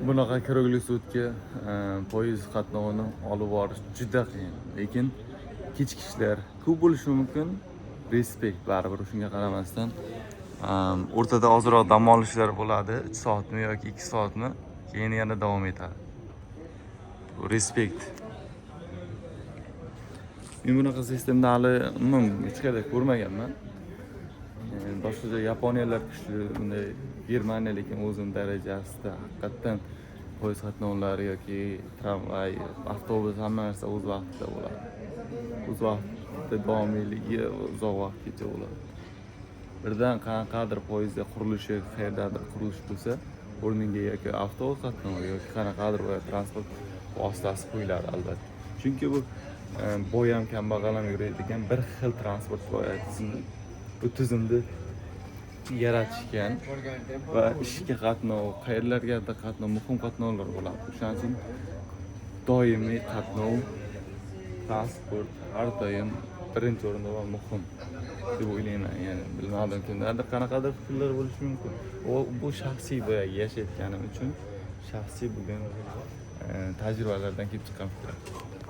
Bunaqa kerakli so'tga poyezd qatnovini olib borish juda qiyin. Lekin kechikishlar ko'p bo'lishi mumkin. Respekt baribir shunga qaramasdan o'rtada ozroq dam olishlar bo'ladi. 3 soatmi yoki 2 soatmi, keyin yana davom etadi. Respekt. Men bunaqa sistemni hali hech qayerda ko'rmaganman. Boshqa Yaponiyalar kuchli, bunday Germaniya lekin o'zini darajasida haqiqatan poyezd qatnovlari yoki tramvay, avtobus hamma narsa o'z vaqtida bo'ladi. O'z vaqtida davomiyligi uzoq vaqtgacha bo'ladi. Birdan qanaqadir poyezdda qurilishi, qayerdadir qurilish bo'lsa, o'rniga yoki avtobus qatnovi yoki qanaqadir transport vositasi qo'yiladi albatta. Chunki bu boy ham kambag'al ham yuradigan bir xil transport bu tizimni yaratishgan va ishga qatnov, qayerlargadir qatnov, muhim qatnovlar bo'ladi. Shuning uchun doimiy qatnov, transport har doim birinchi o'rinda va muhim deb o'ylayman. Ya'ni bilmadim, kimlardir qanaqadir fikrlar bo'lishi mumkin. Bu shaxsiy boyagi yashayotganim uchun shaxsiy bo'lgan tajribalardan kelib chiqqan fikr.